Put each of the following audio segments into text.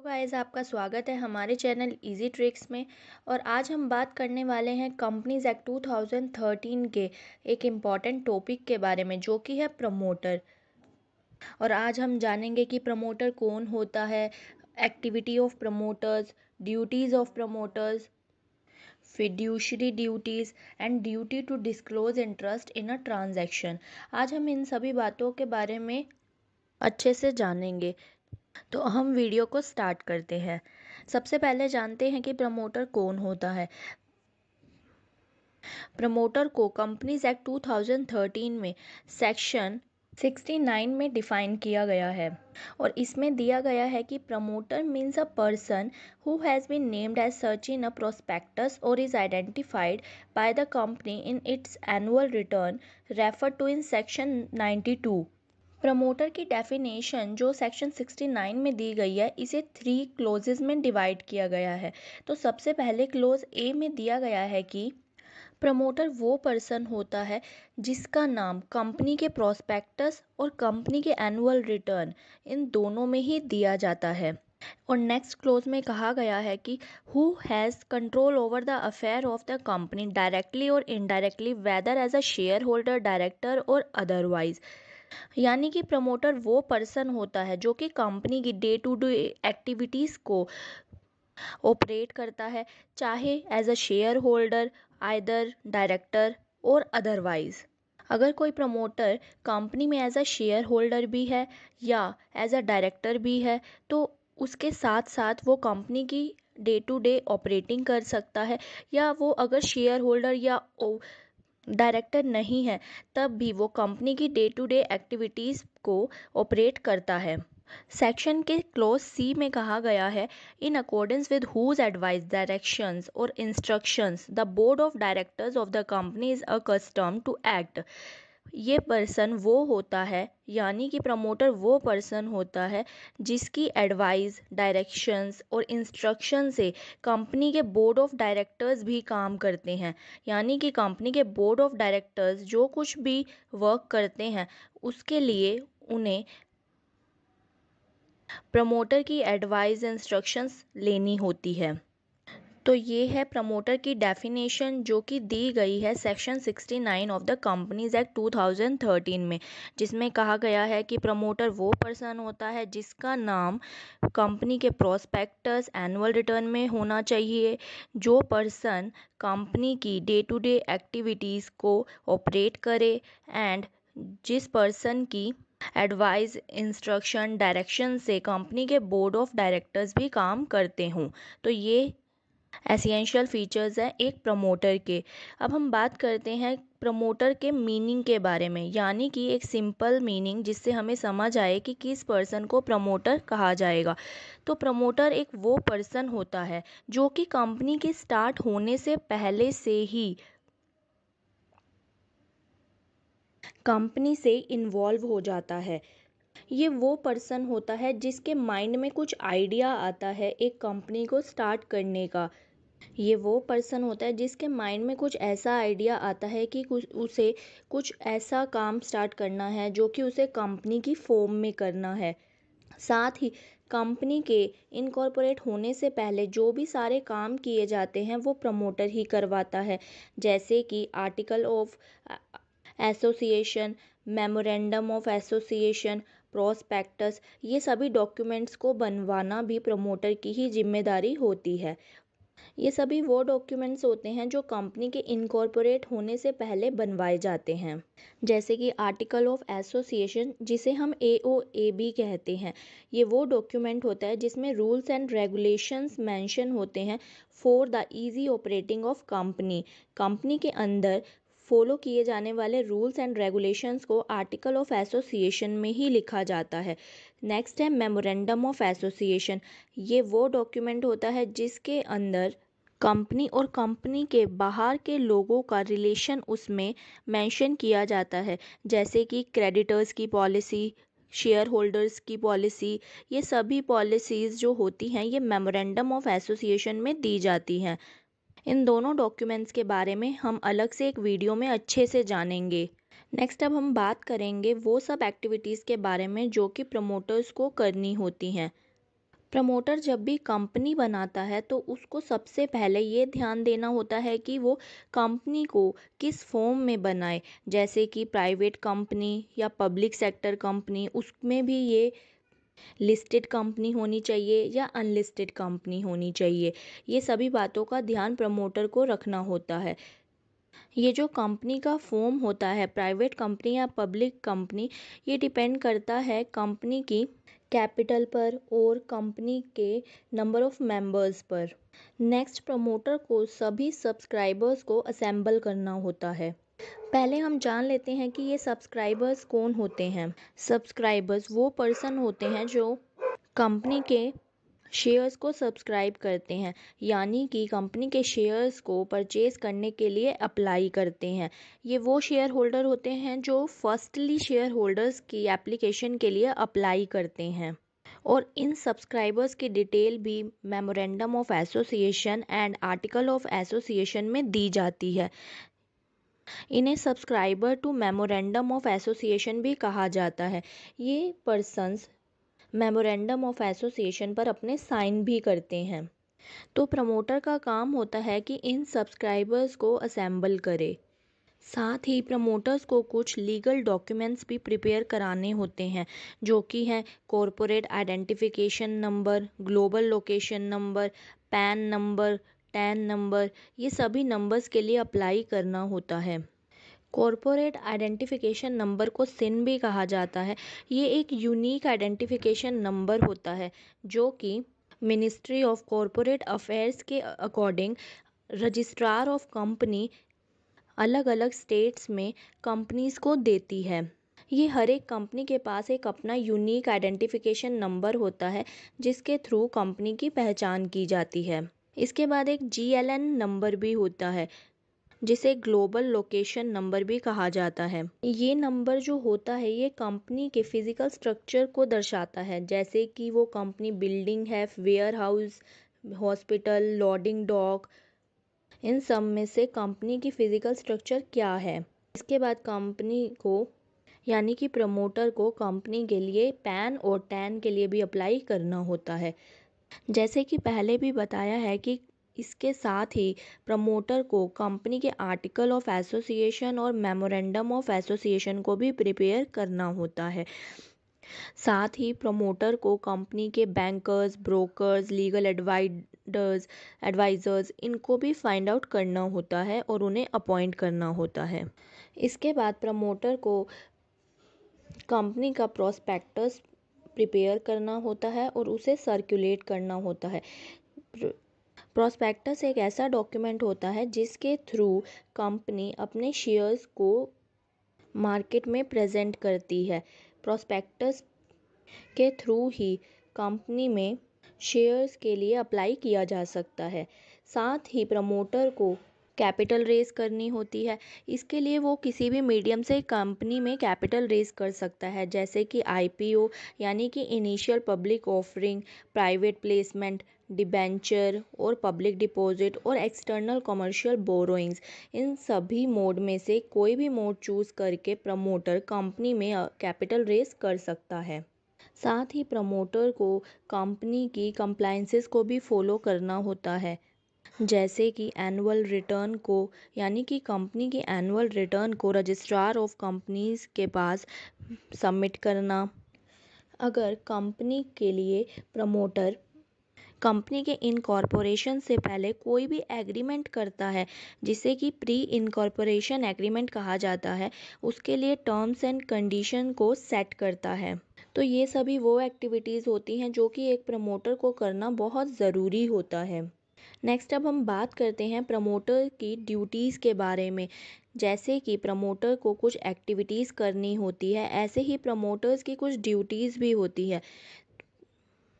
Guys, आपका स्वागत है हमारे चैनल इजी ट्रिक्स में। और आज हम बात करने वाले हैं कंपनीज एक्ट 2013 के एक इम्पॉर्टेंट टॉपिक के बारे में, जो कि है प्रमोटर। और आज हम जानेंगे कि प्रमोटर कौन होता है, activity of promoters, duties of promoters, fiduciary duties and duty to disclose interest in a transaction. आज हम इन सभी बातों के बारे में अच्छे से जानेंगे। तो हम वीडियो को स्टार्ट करते हैं। सबसे पहले जानते हैं कि प्रमोटर कौन होता है। प्रमोटर को कंपनीज एक्ट 2013 में सेक्शन 69 में डिफाइन किया गया है और इसमें दिया गया है कि promoter means a person who has been named as such in a prospectus और is identified by the company in its annual return refer to in section 92। Promoter की डेफिनेशन जो सेक्शन 69 में दी गई है, इसे 3 क्लोजेज में डिवाइड किया गया है। तो सबसे पहले क्लोज ए में दिया गया है कि प्रमोटर वो पर्सन होता है जिसका नाम कंपनी के प्रोस्पेक्टस और कंपनी के एनुअल रिटर्न, इन दोनों में ही दिया जाता है। और नेक्स्ट क्लोज में कहा गया है कि who has control over the affair of the company directly और indirectly, whether as a share holder, director और अदरवाइज। यानी कि प्रमोटर वो पर्सन होता है जो कि कंपनी की डे टू डे एक्टिविटीज़ को ऑपरेट करता है, चाहे as a share holder, either director और अदरवाइज। अगर कोई प्रमोटर कंपनी में एज अ शेयर होल्डर भी है या एज अ डायरेक्टर भी है, तो उसके साथ साथ वो कंपनी की डे टू डे ऑपरेटिंग कर सकता है। या वो अगर शेयर होल्डर या डायरेक्टर नहीं है, तब भी वो कंपनी की डे टू डे एक्टिविटीज़ को ऑपरेट करता है। सेक्शन के क्लोज सी में कहा गया है, in accordance with whose advice, directions और instructions the board of directors of the company is accustomed to act. ये पर्सन वो होता है, यानी कि प्रमोटर वो पर्सन होता है जिसकी एडवाइस, डायरेक्शंस और इंस्ट्रक्शन से कंपनी के बोर्ड ऑफ डायरेक्टर्स भी काम करते हैं। यानी कि कंपनी के बोर्ड ऑफ डायरेक्टर्स जो कुछ भी वर्क करते हैं, उसके लिए उन्हें प्रमोटर की एडवाइस, इंस्ट्रक्शंस लेनी होती है। तो ये है प्रमोटर की डेफिनेशन जो कि दी गई है section 69 of the companies act 2013 में, जिसमें कहा गया है कि प्रमोटर वो पर्सन होता है जिसका नाम कंपनी के प्रोस्पेक्टस, एनुअल रिटर्न में होना चाहिए, जो पर्सन कंपनी की डे टू डे एक्टिविटीज़ को ऑपरेट करे एंड जिस पर्सन की एडवाइस, इंस्ट्रक्शन, डायरेक्शन से कंपनी के बोर्ड ऑफ डायरेक्टर्स भी काम करते हों। तो ये एसेंशियल फीचर्स हैं एक प्रमोटर के। अब हम बात करते हैं प्रमोटर के मीनिंग के बारे में, यानी कि एक सिंपल मीनिंग जिससे हमें समझ आए कि किस पर्सन को प्रमोटर कहा जाएगा। तो प्रमोटर एक वो पर्सन होता है जो कि कंपनी के स्टार्ट होने से पहले से ही कंपनी से इन्वॉल्व हो जाता है। ये वो पर्सन होता है जिसके माइंड में कुछ आइडिया आता है एक कंपनी को स्टार्ट करने का। ये वो पर्सन होता है जिसके माइंड में कुछ ऐसा आइडिया आता है कि उसे कुछ ऐसा काम स्टार्ट करना है जो कि उसे कंपनी की फॉर्म में करना है। साथ ही कंपनी के इनकॉर्पोरेट होने से पहले जो भी सारे काम किए जाते हैं वो प्रमोटर ही करवाता है, जैसे कि article of association, memorandum of association, prospectus, ये सभी डॉक्यूमेंट्स को बनवाना भी प्रमोटर की ही जिम्मेदारी होती है। ये सभी वो डॉक्यूमेंट्स होते हैं जो कंपनी के इनकॉर्पोरेट होने से पहले बनवाए जाते हैं, जैसे कि आर्टिकल ऑफ एसोसिएशन, जिसे हम AOA भी कहते हैं। ये वो डॉक्यूमेंट होता है जिसमें रूल्स एंड रेगुलेशंस मेंशन होते हैं for the easy operating of company. Company के अंदर फॉलो किए जाने वाले रूल्स एंड रेगुलेशंस को आर्टिकल ऑफ एसोसिएशन में ही लिखा जाता है। नेक्स्ट है मेमोरेंडम ऑफ एसोसिएशन। ये वो डॉक्यूमेंट होता है जिसके अंदर कंपनी और कंपनी के बाहर के लोगों का रिलेशन उसमें मेंशन किया जाता है, जैसे कि क्रेडिटर्स की पॉलिसी, शेयर होल्डर्स की पॉलिसी। ये सभी पॉलिसीज़ जो होती हैं ये मेमोरेंडम ऑफ एसोसिएशन में दी जाती हैं। इन दोनों डॉक्यूमेंट्स के बारे में हम अलग से एक वीडियो में अच्छे से जानेंगे। नेक्स्ट अब हम बात करेंगे वो सब एक्टिविटीज़ के बारे में जो कि प्रमोटर्स को करनी होती हैं। प्रमोटर जब भी कंपनी बनाता है तो उसको सबसे पहले ये ध्यान देना होता है कि वो कंपनी को किस फॉर्म में बनाए, जैसे कि प्राइवेट कंपनी या पब्लिक सेक्टर कंपनी, उसमें भी ये लिस्टेड कंपनी होनी चाहिए या अनलिस्टेड कंपनी होनी चाहिए। ये सभी बातों का ध्यान प्रमोटर को रखना होता है। ये जो कंपनी का फॉर्म होता है, प्राइवेट कंपनी या पब्लिक कंपनी, ये डिपेंड करता है कंपनी की कैपिटल पर और कंपनी के नंबर ऑफ मेंबर्स पर। नेक्स्ट, प्रमोटर को सभी सब्सक्राइबर्स को असेंबल करना होता है। पहले हम जान लेते हैं कि ये सब्सक्राइबर्स कौन होते हैं। सब्सक्राइबर्स वो पर्सन होते हैं जो कंपनी के शेयर्स को सब्सक्राइब करते हैं, यानी कि कंपनी के शेयर्स को परचेज करने के लिए अप्लाई करते हैं। ये वो शेयर होल्डर होते हैं जो फर्स्टली शेयर होल्डर्स की एप्लीकेशन के लिए अप्लाई करते हैं। और इन सब्सक्राइबर्स की डिटेल भी memorandum of association and article of association में दी जाती है। इन्हें subscriber to memorandum of association भी कहा जाता है। ये पर्सन्स मेमोरेंडम ऑफ एसोसिएशन पर अपने साइन भी करते हैं। तो प्रमोटर का काम होता है कि इन सब्सक्राइबर्स को असेंबल करे। साथ ही प्रमोटर्स को कुछ लीगल डॉक्यूमेंट्स भी प्रिपेयर कराने होते हैं, जो कि हैं corporate identification number, global location number, pan number, tan number. ये सभी नंबर्स के लिए अप्लाई करना होता है। कॉरपोरेट आइडेंटिफिकेशन नंबर को सिन भी कहा जाता है। ये एक यूनिक आइडेंटिफिकेशन नंबर होता है जो कि मिनिस्ट्री ऑफ कॉरपोरेट अफेयर्स के अकॉर्डिंग रजिस्ट्रार ऑफ कंपनी अलग अलग स्टेट्स में कंपनीज को देती है। ये हर एक कंपनी के पास एक अपना यूनिक आइडेंटिफिकेशन नंबर होता है जिसके थ्रू कंपनी की पहचान की जाती है। इसके बाद एक GLN नंबर भी होता है जिसे ग्लोबल लोकेशन नंबर भी कहा जाता है। ये नंबर जो होता है ये कंपनी के फिजिकल स्ट्रक्चर को दर्शाता है, जैसे कि वो कंपनी बिल्डिंग है, warehouse, hospital, loading dock, इन सब में से कंपनी की फिजिकल स्ट्रक्चर क्या है। इसके बाद कंपनी को यानी कि प्रमोटर को कंपनी के लिए पैन और टैन के लिए भी अप्लाई करना होता है। जैसे कि पहले भी बताया है कि इसके साथ ही प्रमोटर को कंपनी के आर्टिकल ऑफ एसोसिएशन और मेमोरेंडम ऑफ एसोसिएशन को भी प्रिपेयर करना होता है। साथ ही प्रमोटर को कंपनी के बैंकर्स, ब्रोकर्स, लीगल एडवाइजर्स इनको भी फाइंड आउट करना होता है और उन्हें अपॉइंट करना होता है। इसके बाद प्रमोटर को कंपनी का प्रोस्पेक्टस प्रिपेयर करना होता है और उसे सर्कुलेट करना होता है। प्रोस्पेक्टस एक ऐसा डॉक्यूमेंट होता है जिसके थ्रू कंपनी अपने शेयर्स को मार्केट में प्रेजेंट करती है। प्रोस्पेक्टस के थ्रू ही कंपनी में शेयर्स के लिए अप्लाई किया जा सकता है। साथ ही प्रमोटर को कैपिटल रेज करनी होती है। इसके लिए वो किसी भी मीडियम से कंपनी में कैपिटल रेज कर सकता है, जैसे कि IPO यानी कि initial public offering, private placement, debenture और पब्लिक डिपॉजिट और एक्सटर्नल कमर्शियल बोरोइंग्स। इन सभी मोड में से कोई भी मोड चूज करके प्रमोटर कंपनी में कैपिटल रेज कर सकता है। साथ ही प्रमोटर को कंपनी की कंप्लायंसेस को भी फॉलो करना होता है, जैसे कि एनुअल रिटर्न को यानी कि कंपनी की एनुअल रिटर्न को रजिस्ट्रार ऑफ कंपनीज के पास सबमिट करना। अगर कंपनी के लिए प्रमोटर कंपनी के इनकॉर्पोरेशन से पहले कोई भी एग्रीमेंट करता है, जिसे कि प्री इनकॉर्पोरेशन एग्रीमेंट कहा जाता है, उसके लिए टर्म्स एंड कंडीशन को सेट करता है। तो ये सभी वो एक्टिविटीज़ होती हैं जो कि एक प्रमोटर को करना बहुत ज़रूरी होता है। नेक्स्ट, अब हम बात करते हैं प्रमोटर की ड्यूटीज़ के बारे में। जैसे कि प्रमोटर को कुछ एक्टिविटीज़ करनी होती है, ऐसे ही प्रमोटर्स की कुछ ड्यूटीज़ भी होती है।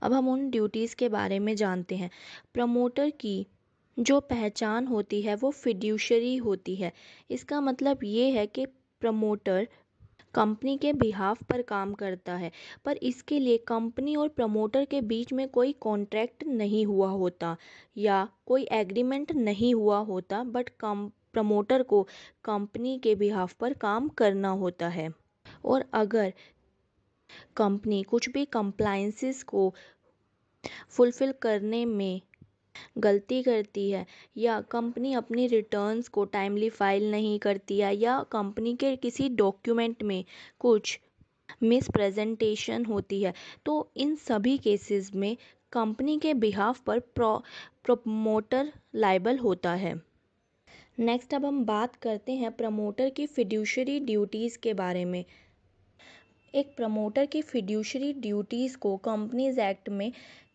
अब हम उन ड्यूटीज़ के बारे में जानते हैं। प्रमोटर की जो पहचान होती है वो फिड्यूशरी होती है। इसका मतलब ये है कि प्रमोटर कंपनी के बिहाफ पर काम करता है, पर इसके लिए कंपनी और प्रमोटर के बीच में कोई कॉन्ट्रैक्ट नहीं हुआ होता या कोई एग्रीमेंट नहीं हुआ होता, बट प्रमोटर को कंपनी के बिहाफ पर काम करना होता है। और अगर कंपनी कुछ भी कंप्लायंसेस को फुलफ़िल करने में गलती करती है, या कंपनी अपनी रिटर्न्स को टाइमली फाइल नहीं करती है, या कंपनी के किसी डॉक्यूमेंट में कुछ मिस प्रेजेंटेशन होती है, तो इन सभी केसेस में कंपनी के बिहाफ पर प्रमोटर लायबल होता है। नेक्स्ट अब हम बात करते हैं प्रमोटर की फिड्यूशरी ड्यूटीज़ के बारे में। एक प्रमोटर की फिड्यूशरी ड्यूटीज़ को कंपनीज एक्ट में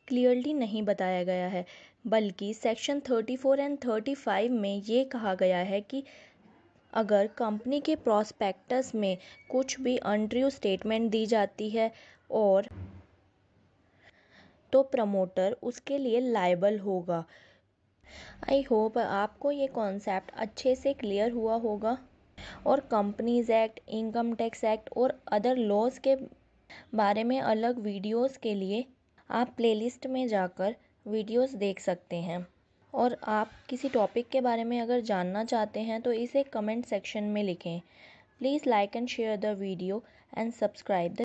क्लियरली नहीं बताया गया है, बल्कि सेक्शन 34 एंड 35 में ये कहा गया है कि अगर कंपनी के प्रॉस्पेक्टस में कुछ भी अनट्रू स्टेटमेंट दी जाती है और तो प्रमोटर उसके लिए लायबल होगा। आई होप आपको ये कॉन्सेप्ट अच्छे से क्लियर हुआ होगा, और companies act, income tax act और अदर लॉज के बारे में अलग वीडियोस के लिए आप प्लेलिस्ट में जाकर वीडियोस देख सकते हैं। और आप किसी टॉपिक के बारे में अगर जानना चाहते हैं तो इसे कमेंट सेक्शन में लिखें। Please like and share the video and subscribe the